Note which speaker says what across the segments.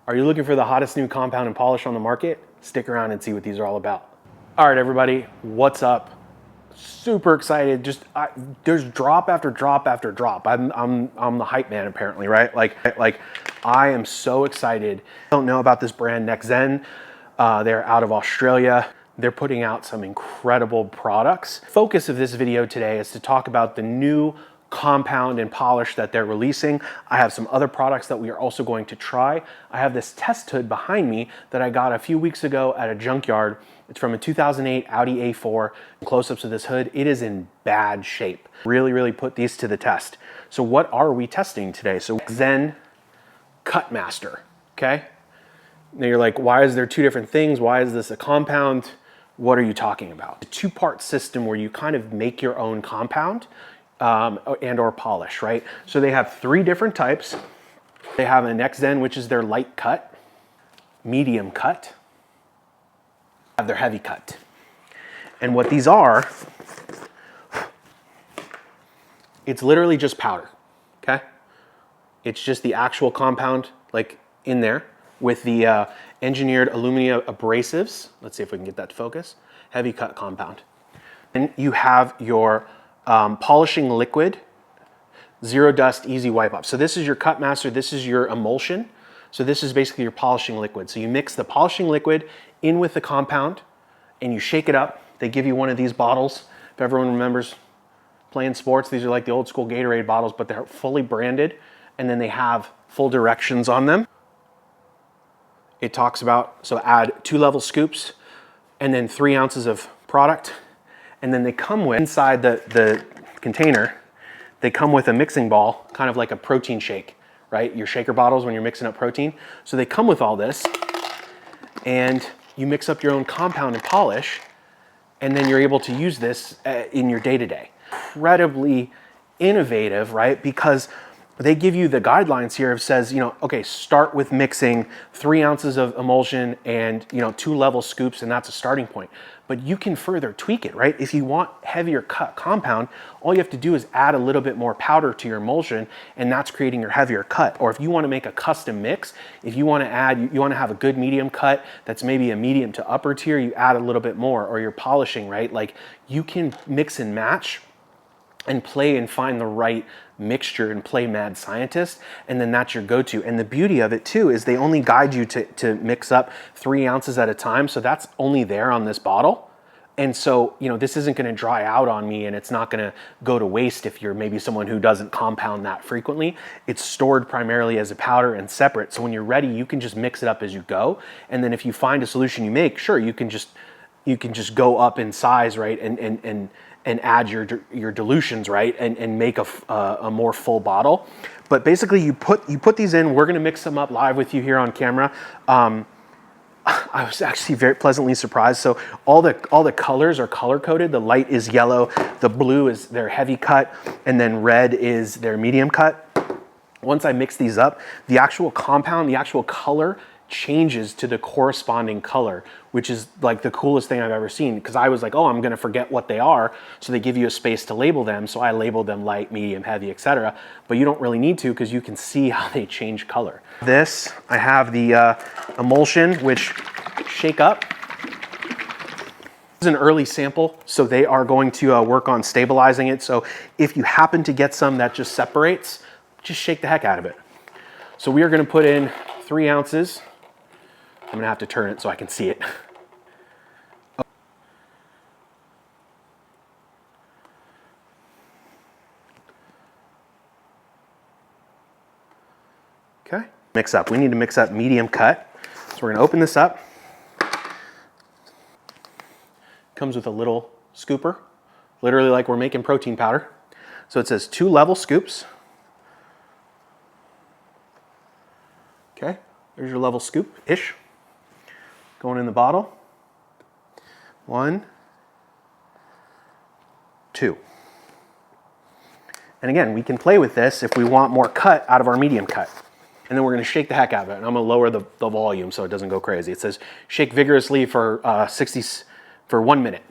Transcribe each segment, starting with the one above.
Speaker 1: Are you looking for the hottest new compound and polish on the market? Stick around and see what these are all about. All right, everybody, what's up? Super excited. There's drop after drop after drop. I'm the hype man apparently, right? Like I am so excited. I don't know about this brand NXTZEN. They're out of Australia. They're putting out some incredible products. Focus of this video today is to talk about the new compound and polish that they're releasing. I have some other products that we are also going to try. I have this test hood behind me that I got a few weeks ago at a junkyard. It's from a 2008 Audi A4. Close-ups of this hood, it is in bad shape. Really put these to the test. So what are we testing today? So NXTZEN CutMaster, okay? Now you're like, why is there two different things? Why is this a compound? What are you talking about? A two-part system where you kind of make your own compound and or polish, right? So they have three different types. They have an NXTZEN, which is their light cut, medium cut, have their heavy cut. And what these are, it's literally just powder, okay? It's just the actual compound like in there with the engineered aluminum abrasives. Let's see if we can get that to focus. Heavy cut compound. And you have your polishing liquid, zero dust, easy wipe off. So this is your CutMaster, this is your emulsion. So this is basically your polishing liquid. So you mix the polishing liquid in with the compound and you shake it up. They give you one of these bottles. If everyone remembers playing sports, these are like the old school Gatorade bottles, but they're fully branded and then they have full directions on them. It talks about, so add 2 level scoops and then 3 ounces of product. And then they come with, inside the container, they come with a mixing ball, kind of like a protein shake, right? Your shaker bottles when you're mixing up protein. So they come with all this and you mix up your own compound and polish, and then you're able to use this in your day-to-day. Incredibly innovative, right? Because they give you the guidelines here. It says, you know, okay, start with mixing 3 ounces of emulsion and, you know, 2 level scoops, and that's a starting point. But you can further tweak it, right? If you want heavier cut compound, all you have to do is add a little bit more powder to your emulsion, and that's creating your heavier cut. Or if you want to make a custom mix, if you want to add, you want to have a good medium cut that's maybe a medium to upper tier, you add a little bit more. Or you're polishing, right? Like you can mix and match and play and find the right mixture and play mad scientist, and then that's your go-to. And the beauty of it too is they only guide you to mix up 3 ounces at a time, so that's only there on this bottle. And so, you know, this isn't gonna dry out on me and it's not gonna go to waste if you're maybe someone who doesn't compound that frequently. It's stored primarily as a powder and separate, so when you're ready, you can just mix it up as you go. And then if you find a solution you make, sure, you can just go up in size, right, and add your dilutions, right, and make a more full bottle. But basically you put these in. We're gonna mix them up live with you here on camera. I was actually very pleasantly surprised. So all the colors are color coded. The light is yellow, the blue is their heavy cut, and then red is their medium cut. Once I mix these up, the actual compound, the actual color changes to the corresponding color, which is like the coolest thing I've ever seen, because I was like, oh, I'm gonna forget what they are, so they give you a space to label them. So I labeled them light, medium, heavy, etc. But you don't really need to, because you can see how they change color. This, I have the emulsion, which shake up. This is an early sample, so they are going to work on stabilizing it. So if you happen to get some that just separates, just shake the heck out of it. So we are gonna put in 3 ounces. I'm gonna have to turn it so I can see it. Okay, mix up. We need to mix up medium cut. So we're gonna open this up. Comes with a little scooper, literally like we're making protein powder. So it says 2 level scoops. Okay, there's your level scoop-ish. Going in the bottle. 1, 2. And again, we can play with this if we want more cut out of our medium cut. And then we're gonna shake the heck out of it. And I'm gonna lower the volume so it doesn't go crazy. It says shake vigorously for 1 minute.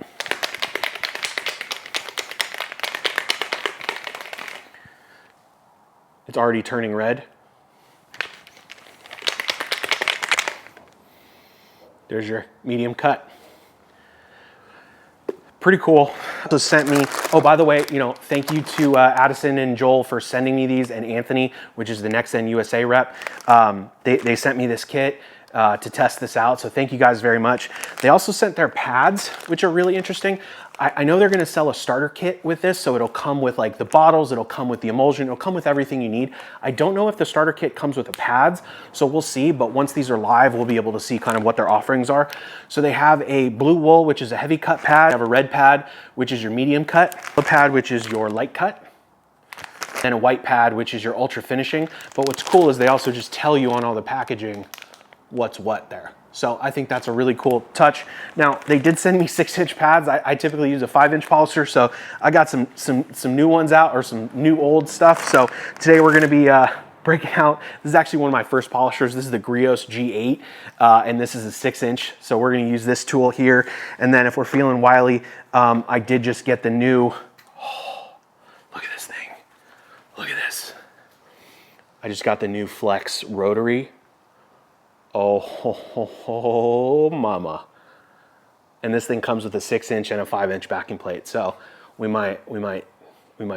Speaker 1: It's already turning red. there's your medium cut. Pretty cool. So sent me, oh, by the way, you know, thank you to Addison and Joel for sending me these, and Anthony, which is the NXTZEN USA rep. They sent me this kit to test this out, so thank you guys very much. They also sent their pads, which are really interesting. I know they're gonna sell a starter kit with this, so it'll come with like the bottles, it'll come with the emulsion, it'll come with everything you need. I don't know if the starter kit comes with the pads, so we'll see, but once these are live, we'll be able to see kind of what their offerings are. So they have a blue wool, which is a heavy cut pad. They have a red pad, which is your medium cut, a pad, which is your light cut, and a white pad, which is your ultra finishing. But what's cool is they also just tell you on all the packaging what's what there. So I think that's a really cool touch. Now, they did send me 6-inch pads. I typically use a 5-inch polisher, so I got some new ones out, or some new old stuff. So today we're gonna be breaking out, this is actually one of my first polishers. This is the Grios G8, and this is a 6-inch. So we're gonna use this tool here. And then if we're feeling wily, I did just get the new, oh, look at this thing. Look at this. I just got the new Flex Rotary. Oh, mama. And this thing comes with a 6-inch and a 5-inch backing plate. So we might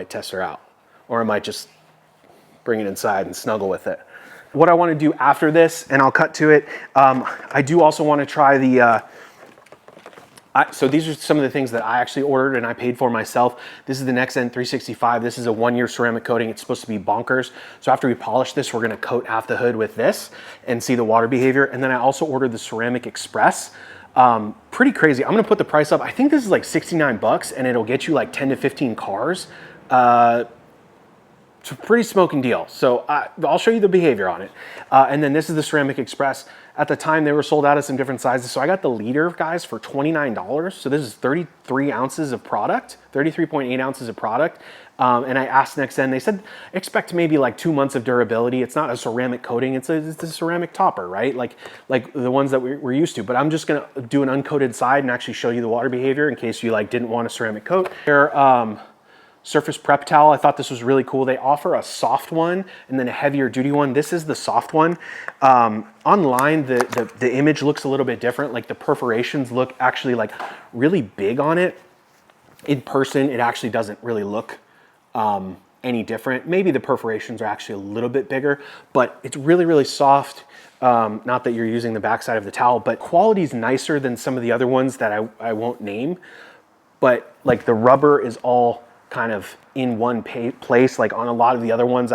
Speaker 1: test her out, or I might just bring it inside and snuggle with it. What I want to do after this, and I'll cut to it, I do also want to try the, so these are some of the things that I actually ordered and I paid for myself. This is the NXTZEN 365. This is a 1-year ceramic coating. It's supposed to be bonkers. So after we polish this, we're gonna coat half the hood with this and see the water behavior. And then I also ordered the Ceramic Express. Pretty crazy. I'm gonna put the price up. I think this is like 69 bucks, and it'll get you like 10 to 15 cars. It's a pretty smoking deal. So I'll show you the behavior on it. And then this is the Ceramic Express. At the time, they were sold out of some different sizes. So I got the liter, guys, for $29. So this is 33 ounces of product, 33.8 ounces of product. And I asked NXTZEN, they said, expect maybe like 2 months of durability. It's not a ceramic coating, it's a ceramic topper, right? Like the ones that we're used to. But I'm just gonna do an uncoated side and actually show you the water behavior in case you like didn't want a ceramic coat. Surface prep towel, I thought this was really cool. They offer a soft one and then a heavier duty one. This is the soft one. Online, the image looks a little bit different. Like the perforations look actually like really big on it. In person, it actually doesn't really look any different. Maybe the perforations are actually a little bit bigger, but it's really, really soft. Not that you're using the backside of the towel, but quality's nicer than some of the other ones that I won't name. But like the rubber is all kind of in one place. Like on a lot of the other ones,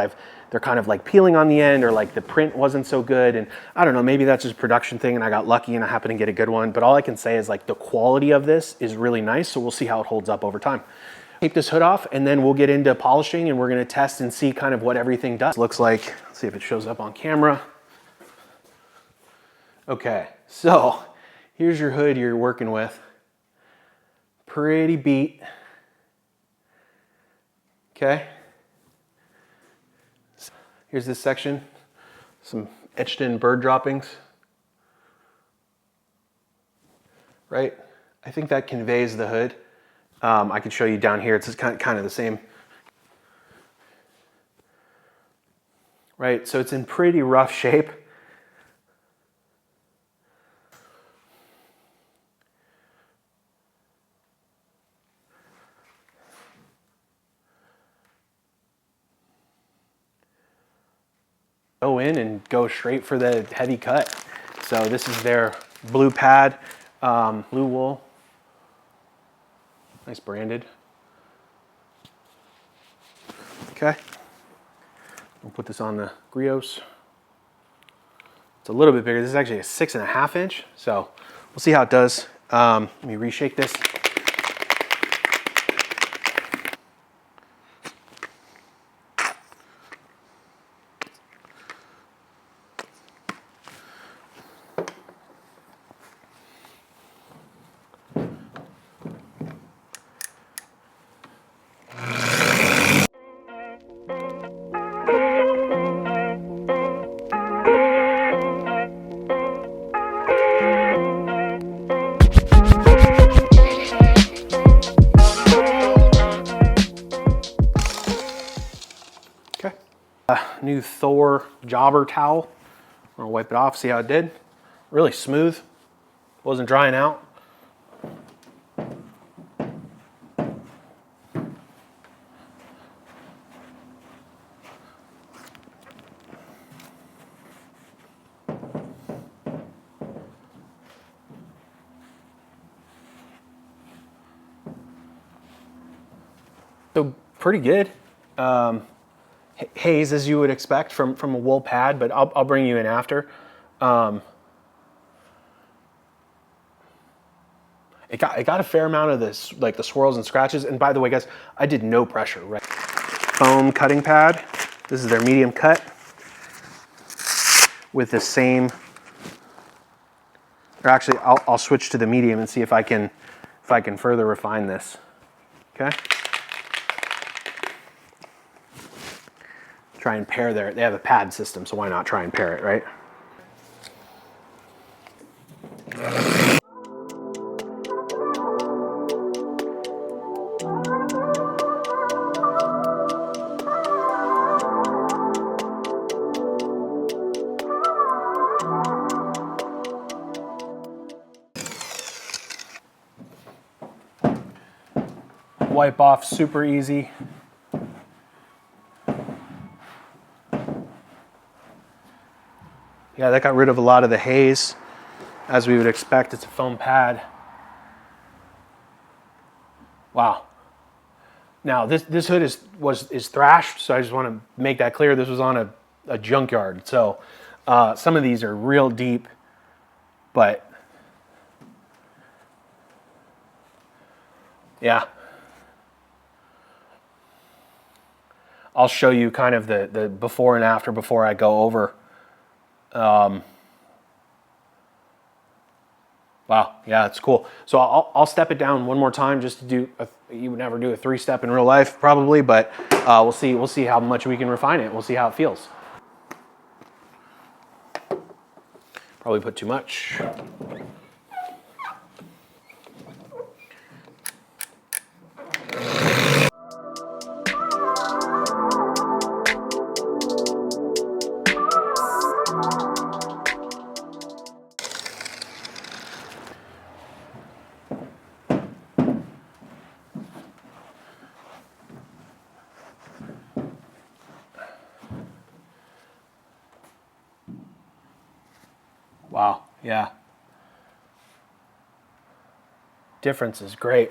Speaker 1: they're kind of like peeling on the end, or like the print wasn't so good. And I don't know, maybe that's just a production thing and I got lucky and I happened to get a good one. But all I can say is like the quality of this is really nice. So we'll see how it holds up over time. Take this hood off and then we'll get into polishing, and we're gonna test and see kind of what everything does. Looks like, let's see if it shows up on camera. Okay, so here's your hood you're working with. Pretty beat. Okay, here's this section, some etched in bird droppings, right? I think that conveys the hood. I can show you down here, it's kind of the same. Right, so it's in pretty rough shape. Go in and go straight for the heavy cut. So this is their blue pad, blue wool. Nice branded. Okay. We'll put this on the Grios. It's a little bit bigger. This is actually a 6.5 inch. So we'll see how it does. Let me reshake this. New Thor jobber towel. I'm gonna wipe it off, see how it did. Really smooth. Wasn't drying out. So pretty good. Haze, as you would expect from a wool pad, but I'll bring you in after. It got a fair amount of this, like the swirls and scratches. And by the way, guys, I did no pressure, right? Foam cutting pad. This is their medium cut with the same, or actually I'll switch to the medium and see if I can further refine this. Okay. Try and pair they have a pad system, so why not try and pair it, right? Wipe off super easy. Yeah, that got rid of a lot of the haze, as we would expect. It's a foam pad. Wow. Now this hood is thrashed, so I just want to make that clear. This was on a junkyard, so some of these are real deep, but yeah. I'll show you kind of the before and after before I go over. Wow, yeah, it's cool. So I'll step it down one more time just to do. You would never do a 3-step in real life, probably, but we'll see how much we can refine it. We'll see how it feels. Probably put too much. Wow, yeah. Difference is great.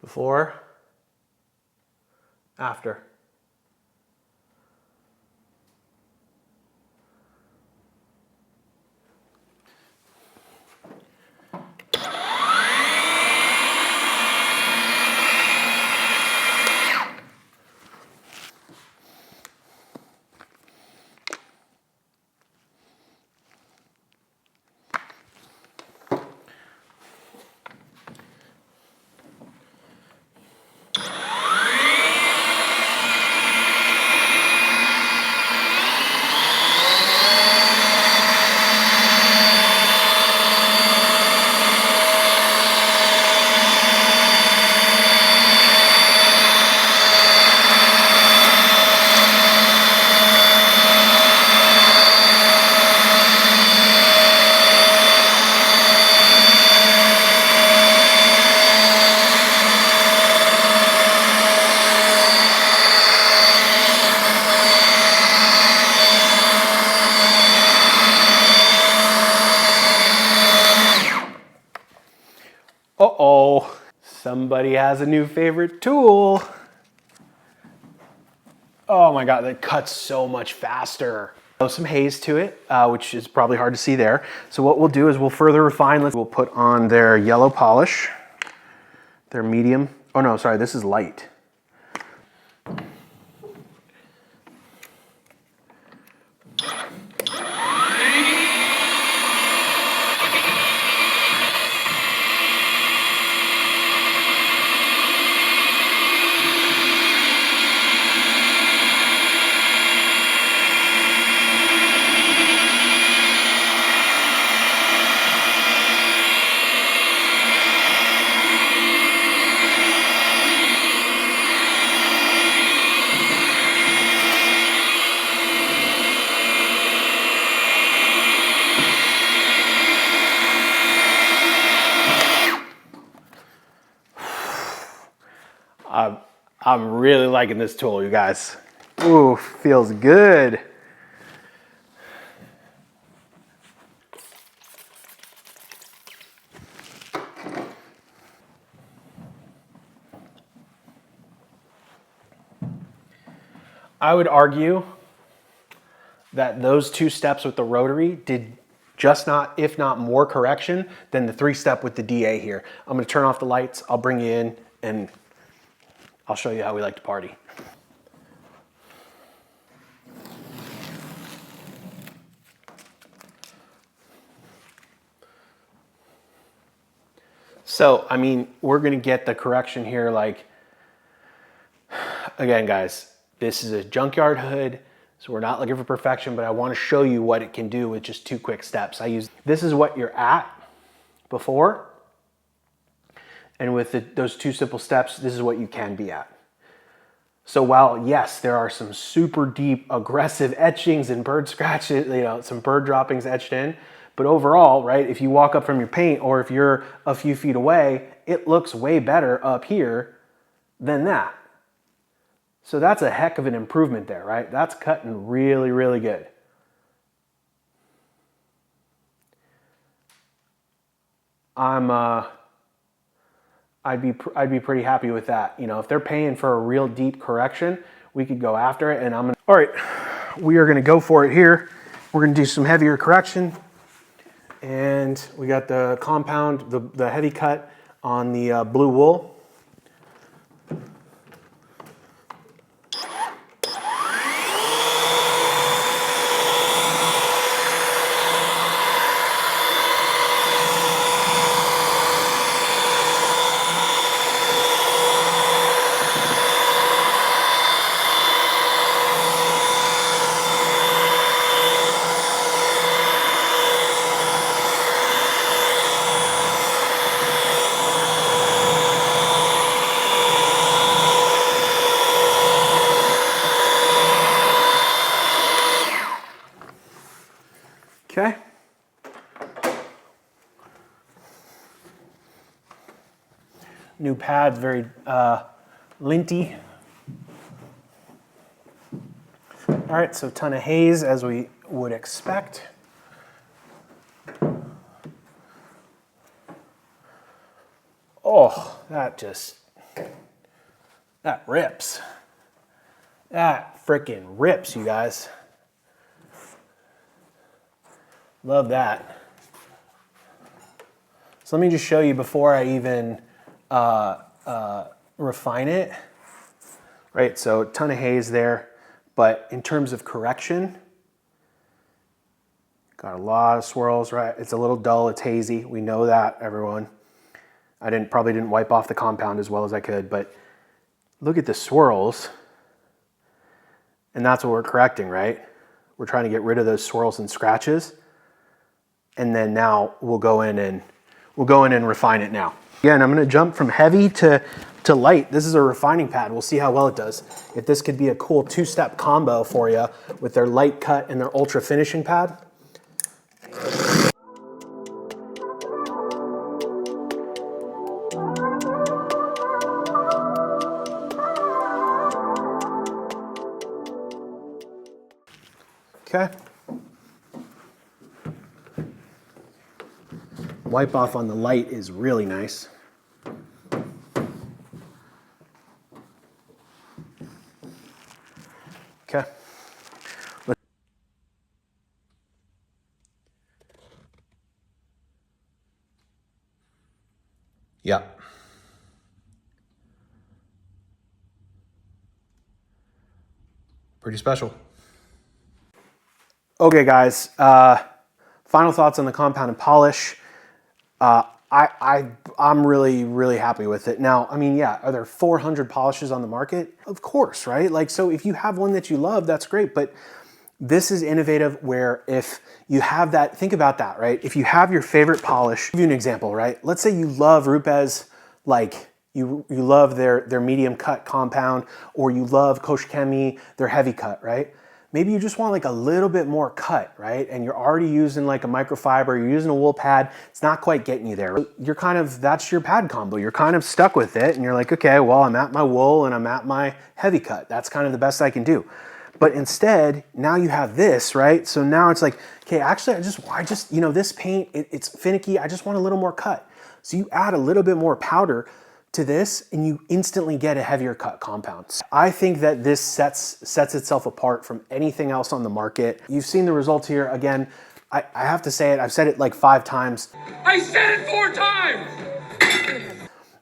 Speaker 1: Before, after. Uh-oh, somebody has a new favorite tool. Oh my God, that cuts so much faster. Some haze to it, which is probably hard to see there. So what we'll do is we'll further refine. We'll put on their yellow polish, their medium. Oh no, sorry, this is light. I'm really liking this tool, you guys. Ooh, feels good. I would argue that those 2 steps with the rotary did just not, if not more correction than the 3-step with the DA here. I'm gonna turn off the lights, I'll bring you in, and I'll show you how we like to party. So, I mean, we're gonna get the correction here, like, again, guys, this is a junkyard hood, so we're not looking for perfection, but I wanna show you what it can do with just 2 quick steps. This is what you're at before, and with those 2 simple steps, this is what you can be at. So while, yes, there are some super deep, aggressive etchings and bird scratches, you know, some bird droppings etched in, but overall, right, if you walk up from your paint or if you're a few feet away, it looks way better up here than that. So that's a heck of an improvement there, right? That's cutting really, really good. I'd be pretty happy with that. You know, if they're paying for a real deep correction, we could go after it. And all right, we are gonna go for it here. We're gonna do some heavier correction. And we got the compound, the heavy cut on the blue wool. Okay. New pad's very linty. All right, so a ton of haze as we would expect. Oh, that rips. That frickin' rips, you guys. Love that. So let me just show you before I even refine it. Right, so a ton of haze there, but in terms of correction, got a lot of swirls, right? It's a little dull, it's hazy. We know that, everyone. I probably didn't wipe off the compound as well as I could, but look at the swirls. And that's what we're correcting, right? We're trying to get rid of those swirls and scratches. And then now we'll go in and refine it now. Again, I'm gonna jump from heavy to light. This is a refining pad. We'll see how well it does. If this could be a cool 2-step combo for you with their light cut and their ultra finishing pad. Okay. Wipe off on the light is really nice. Okay. Yeah. Pretty special. Okay, guys. Final thoughts on the compound and polish. I'm really happy with it. Now, I mean, yeah, are there 400 polishes on the market? Of course, right? Like, so if you have one that you love, that's great. But this is innovative where if you have that, think about that, right? If you have your favorite polish, I'll give you an example, right? Let's say you love Rupes, like you love their medium cut compound, or you love Koshkemi, their heavy cut, right? maybe you just want like a little bit more cut, right? And you're already using like a microfiber, you're using a wool pad, it's not quite getting you there. You're kind of, that's your pad combo. You're kind of stuck with it and you're like, okay, well, I'm at my wool and I'm at my heavy cut. That's kind of the best I can do. But instead, now you have this, right? So now it's like, okay, actually, I just, you know, this paint, it's finicky. I just want a little more cut. So you add a little bit more powder to this and you instantly get a heavier cut compound. I think that this sets itself apart from anything else on the market. You've seen the results here. Again, I have to say it, I've said it like 5 times.
Speaker 2: I said it 4 times!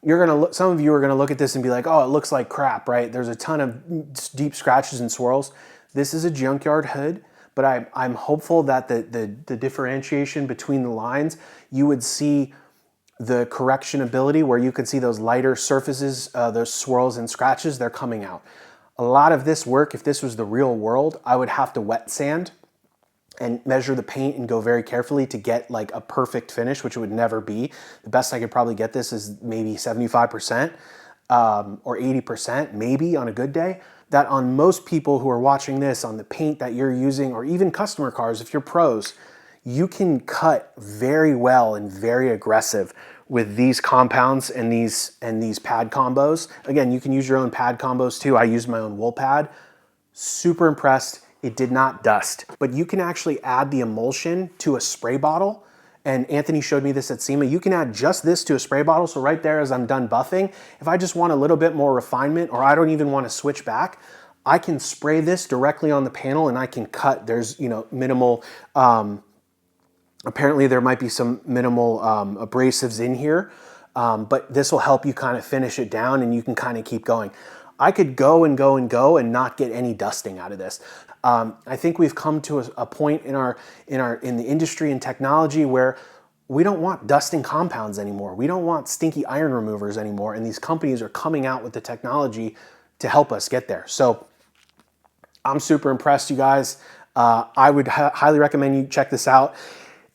Speaker 1: You're gonna look, some of you are gonna look at this and be like, oh, it looks like crap, right? There's a ton of deep scratches and swirls. This is a junkyard hood, but I'm hopeful that the differentiation between the lines, you would see the correction ability where you could see those lighter surfaces, those swirls and scratches, they're coming out. A lot of this work, if this was the real world, I would have to wet sand and measure the paint and go very carefully to get like a perfect finish, which it would never be. The best I could probably get this is maybe 75% or 80%, maybe on a good day. That on most people who are watching this, on the paint that you're using, or even customer cars, if you're pros, you can cut very well and very aggressive with these compounds and these pad combos. Again, you can use your own pad combos too. I used my own wool pad. Super impressed. It did not dust, but you can actually add the emulsion to a spray bottle. And Anthony showed me this at SEMA. You can add just this to a spray bottle. So right there, as I'm done buffing, if I just want a little bit more refinement, or I don't even want to switch back, I can spray this directly on the panel and I can cut. There's, you know, minimal, apparently there might be some minimal abrasives in here, but this will help you kind of finish it down and you can kind of keep going. I could go and go and go and not get any dusting out of this. I think we've come to a point in the industry and technology where we don't want dusting compounds anymore. We don't want stinky iron removers anymore. And these companies are coming out with the technology to help us get there. So I'm super impressed, you guys. I would highly recommend you check this out.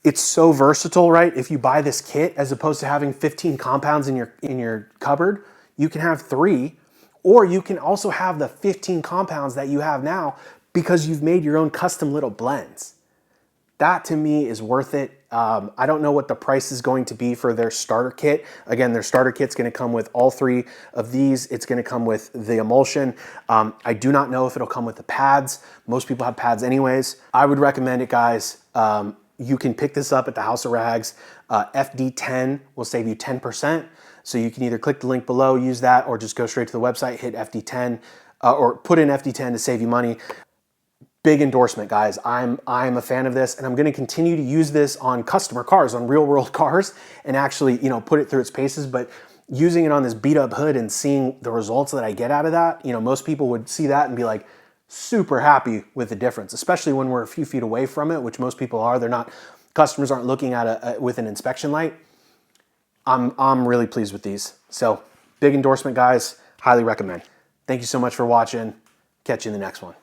Speaker 1: It's so versatile, right? If you buy this kit, as opposed to having 15 compounds in your cupboard, you can have 3, or you can also have the 15 compounds that you have now because you've made your own custom little blends. That to me is worth it. I don't know what the price is going to be for their starter kit. Again, their starter kit's gonna come with all 3 of these. It's gonna come with the emulsion. I do not know if it'll come with the pads. Most people have pads anyways. I would recommend it, guys. You can pick this up at the House of Rags. FD10 will save you 10%. So you can either click the link below, use that, or just go straight to the website, hit FD10, or put in FD10 to save you money. Big endorsement, guys. I'm a fan of this, and I'm gonna continue to use this on customer cars, on real world cars, and actually, you know, put it through its paces. But using it on this beat up hood and seeing the results that I get out of that, you know, most people would see that and be like, super happy with the difference, especially when we're a few feet away from it, which most people are. They're not, customers aren't looking at it with an inspection light. I'm really pleased with these. So big endorsement, guys. Highly recommend. Thank you so much for watching. Catch you in the next one.